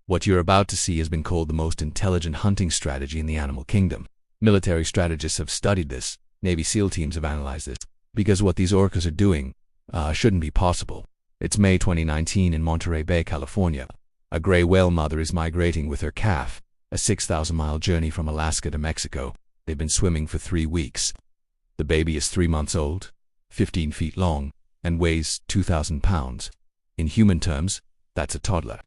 What you're about to see has been called the most intelligent hunting strategy in the animal kingdom. Military strategists have studied this, Navy SEAL teams have analyzed this, because what these orcas are doing shouldn't be possible. It's May 2019 in Monterey Bay, California. A gray whale mother is migrating with her calf, a 6,000-mile journey from Alaska to Mexico. They've been swimming for 3 weeks. The baby is 3 months old, 15 feet long, and weighs 2,000 pounds. In human terms, that's a toddler.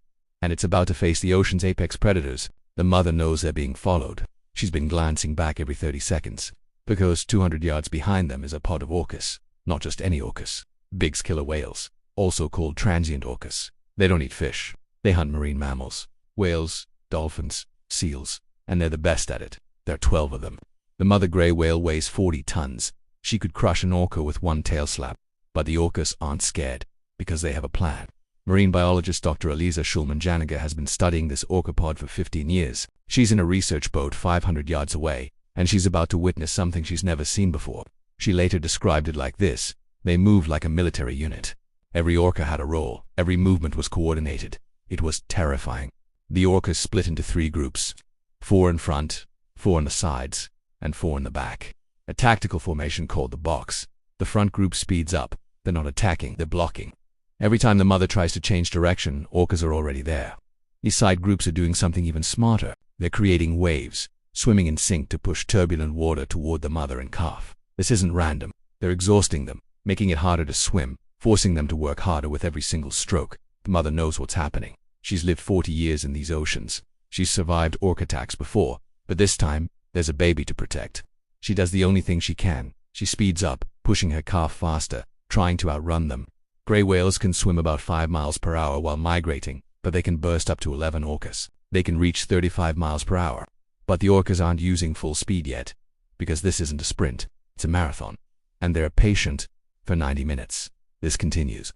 And it's about to face the ocean's apex predators. The mother knows they're being followed. She's been glancing back every 30 seconds, because 200 yards behind them is a pod of orcas. Not just any orcas. Bigg's killer whales, also called transient orcas. They don't eat fish. They hunt marine mammals, whales, dolphins, seals, and they're the best at it. There are 12 of them. The mother gray whale weighs 40 tons. She could crush an orca with one tail slap. But the orcas aren't scared, because they have a plan. Marine biologist Dr. Eliza Schulman-Janiger has been studying this orca pod for 15 years. She's in a research boat 500 yards away, and she's about to witness something she's never seen before. She later described it like this: they moved like a military unit. Every orca had a role. Every movement was coordinated. It was terrifying. The orcas split into 3 groups. 4 in front, 4 on the sides, and 4 in the back. A tactical formation called the box. The front group speeds up. They're not attacking, they're blocking. Every time the mother tries to change direction, orcas are already there. These side groups are doing something even smarter. They're creating waves, swimming in sync to push turbulent water toward the mother and calf. This isn't random. They're exhausting them, making it harder to swim, forcing them to work harder with every single stroke. The mother knows what's happening. She's lived 40 years in these oceans. She's survived orca attacks before, but this time, there's a baby to protect. She does the only thing she can. She speeds up, pushing her calf faster, trying to outrun them. Gray whales can swim about 5 miles per hour while migrating, but they can burst up to 11 orcas. They can reach 35 miles per hour. But the orcas aren't using full speed yet, because this isn't a sprint, it's a marathon. And they're patient for 90 minutes. This continues.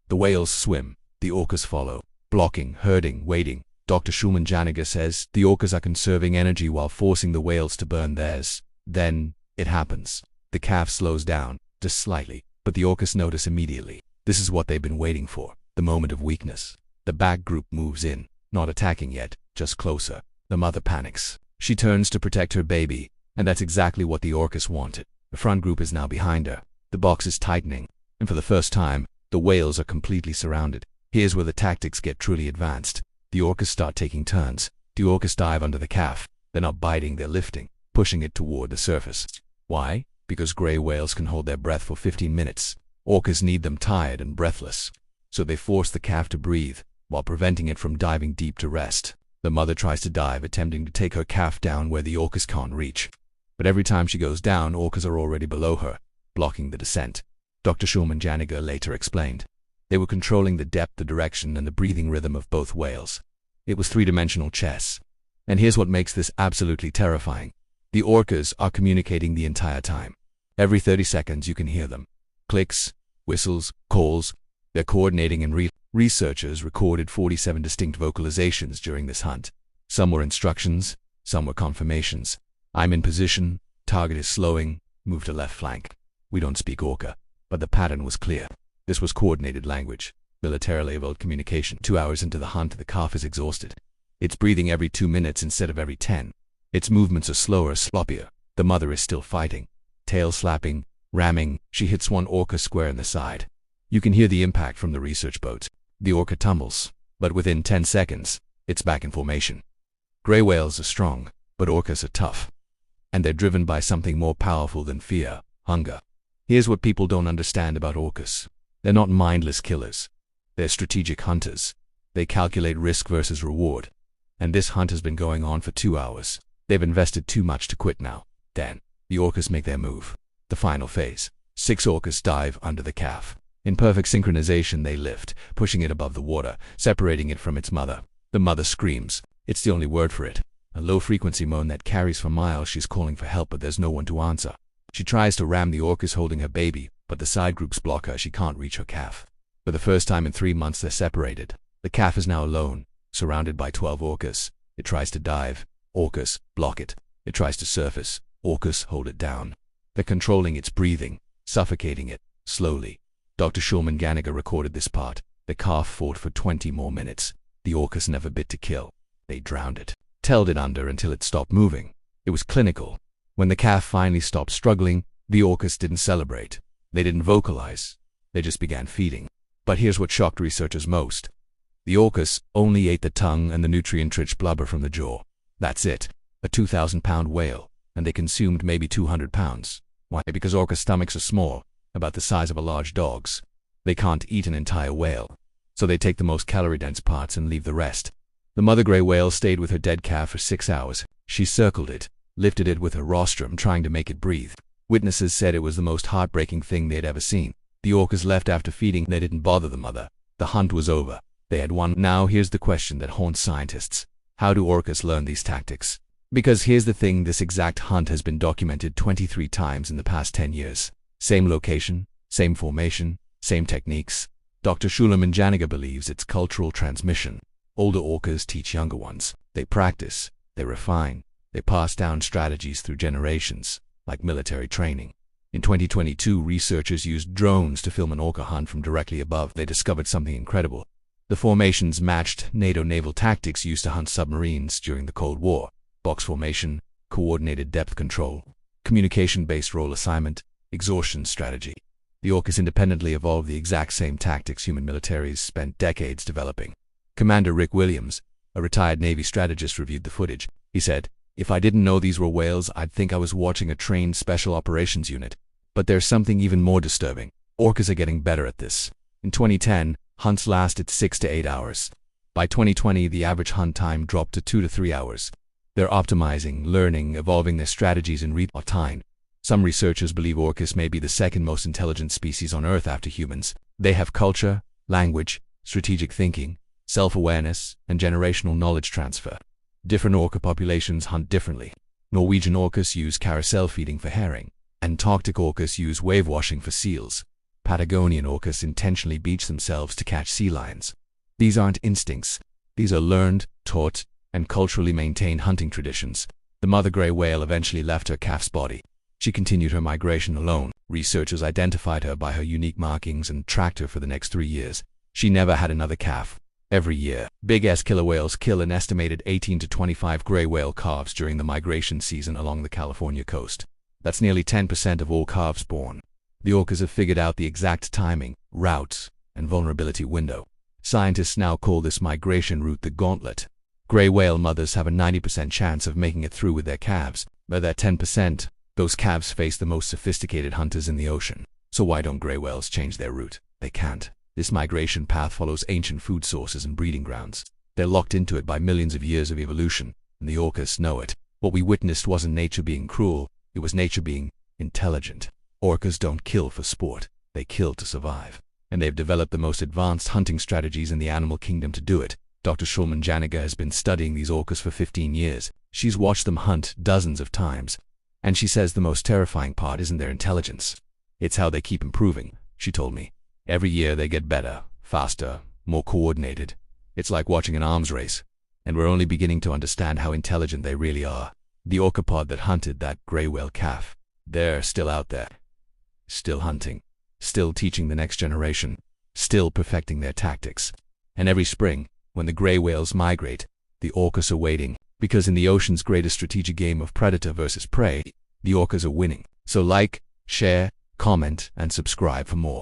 The whales swim, the orcas follow, blocking, herding, waiting. Dr. Schulman-Janiger says the orcas are conserving energy while forcing the whales to burn theirs. Then, it happens. The calf slows down, just slightly, but the orcas notice immediately. This is what they've been waiting for, the moment of weakness. The back group moves in, not attacking yet, just closer. The mother panics. She turns to protect her baby, and that's exactly what the orcas wanted. The front group is now behind her. The box is tightening, and for the first time, the whales are completely surrounded. Here's where the tactics get truly advanced. The orcas start taking turns. The orcas dive under the calf. They're not biting, they're lifting, pushing it toward the surface. Why? Because gray whales can hold their breath for 15 minutes. Orcas need them tired and breathless. So they force the calf to breathe, while preventing it from diving deep to rest. The mother tries to dive, attempting to take her calf down where the orcas can't reach. But every time she goes down, orcas are already below her, blocking the descent. Dr. Schulman-Janiger later explained. They were controlling the depth, the direction, and the breathing rhythm of both whales. It was 3-dimensional chess. And here's what makes this absolutely terrifying. The orcas are communicating the entire time. Every 30 seconds you can hear them. Clicks, whistles, calls. They're coordinating, and researchers recorded 47 distinct vocalizations during this hunt. Some were instructions, some were confirmations. I'm in position, target is slowing, move to left flank. We don't speak orca, but the pattern was clear. This was coordinated language, militarily evolved communication. 2 hours into the hunt, the calf is exhausted. It's breathing every 2 minutes instead of every 10. Its movements are slower, sloppier. The mother is still fighting. Tail slapping, ramming. She hits one orca square in the side. You can hear the impact from the research boat. The orca tumbles, but within 10 seconds, it's back in formation. Gray whales are strong, but orcas are tough. And they're driven by something more powerful than fear: hunger. Here's what people don't understand about orcas. They're not mindless killers. They're strategic hunters. They calculate risk versus reward. And this hunt has been going on for 2 hours. They've invested too much to quit now. Then, the orcas make their move. The final phase. 6 orcas dive under the calf. In perfect synchronization, they lift, pushing it above the water, separating it from its mother. The mother screams. It's the only word for it. A low-frequency moan that carries for miles. She's calling for help, but there's no one to answer. She tries to ram the orcas holding her baby, but the side groups block her. She can't reach her calf. For the first time in 3 months, they're separated. The calf is now alone, surrounded by 12 orcas. It tries to dive. Orcas block it. It tries to surface. Orcas hold it down. They're controlling its breathing, suffocating it, slowly. Dr. Schulman-Janiger recorded this part. The calf fought for 20 more minutes. The orcas never bit to kill. They drowned it, tailed it under until it stopped moving. It was clinical. When the calf finally stopped struggling, the orcas didn't celebrate. They didn't vocalize. They just began feeding. But here's what shocked researchers most. The orcas only ate the tongue and the nutrient-rich blubber from the jaw. That's it. A 2,000-pound whale, and they consumed maybe 200 pounds. Why? Because orca stomachs are small, about the size of a large dog's. They can't eat an entire whale, so they take the most calorie-dense parts and leave the rest. The mother gray whale stayed with her dead calf for 6 hours. She circled it, lifted it with her rostrum, trying to make it breathe. Witnesses said it was the most heartbreaking thing they'd ever seen. The orcas left after feeding. They didn't bother the mother. The hunt was over. They had won. Now here's the question that haunts scientists. How do orcas learn these tactics? Because here's the thing, this exact hunt has been documented 23 times in the past 10 years. Same location, same formation, same techniques. Dr. Suleiman Janiga believes it's cultural transmission. Older orcas teach younger ones. They practice, they refine, they pass down strategies through generations, like military training. In 2022, researchers used drones to film an orca hunt from directly above. They discovered something incredible. The formations matched NATO naval tactics used to hunt submarines during the Cold War. Box formation, coordinated depth control, communication-based role assignment, exhaustion strategy. The orcas independently evolved the exact same tactics human militaries spent decades developing. Commander Rick Williams, a retired Navy strategist, reviewed the footage. He said, "If I didn't know these were whales, I'd think I was watching a trained special operations unit. But there's something even more disturbing. Orcas are getting better at this. In 2010, hunts lasted 6 to 8 hours. By 2020, the average hunt time dropped to 2 to 3 hours. They're optimizing, learning, evolving their strategies in real time. Some researchers believe orcas may be the second most intelligent species on Earth after humans. They have culture, language, strategic thinking, self-awareness, and generational knowledge transfer. Different orca populations hunt differently. Norwegian orcas use carousel feeding for herring. Antarctic orcas use wave washing for seals. Patagonian orcas intentionally beach themselves to catch sea lions. These aren't instincts. These are learned, taught, and culturally maintained hunting traditions. The mother gray whale eventually left her calf's body. She continued her migration alone. Researchers identified her by her unique markings and tracked her for the next 3 years. She never had another calf. Every year, big killer whales kill an estimated 18 to 25 gray whale calves during the migration season along the California coast. That's nearly 10% of all calves born. The orcas have figured out the exact timing, routes, and vulnerability window. Scientists now call this migration route the gauntlet. Gray whale mothers have a 90% chance of making it through with their calves, but that 10%, those calves face the most sophisticated hunters in the ocean. So why don't gray whales change their route? They can't. This migration path follows ancient food sources and breeding grounds. They're locked into it by millions of years of evolution, and the orcas know it. What we witnessed wasn't nature being cruel, it was nature being intelligent. Orcas don't kill for sport, they kill to survive. And they've developed the most advanced hunting strategies in the animal kingdom to do it. Dr. Suleiman Janiga has been studying these orcas for 15 years. She's watched them hunt dozens of times. And she says the most terrifying part isn't their intelligence. It's how they keep improving, she told me. Every year they get better, faster, more coordinated. It's like watching an arms race. And we're only beginning to understand how intelligent they really are. The orca pod that hunted that gray whale calf, they're still out there. Still hunting. Still teaching the next generation. Still perfecting their tactics. And every spring, when the gray whales migrate, the orcas are waiting. Because in the ocean's greatest strategic game of predator versus prey, the orcas are winning. So like, share, comment, and subscribe for more.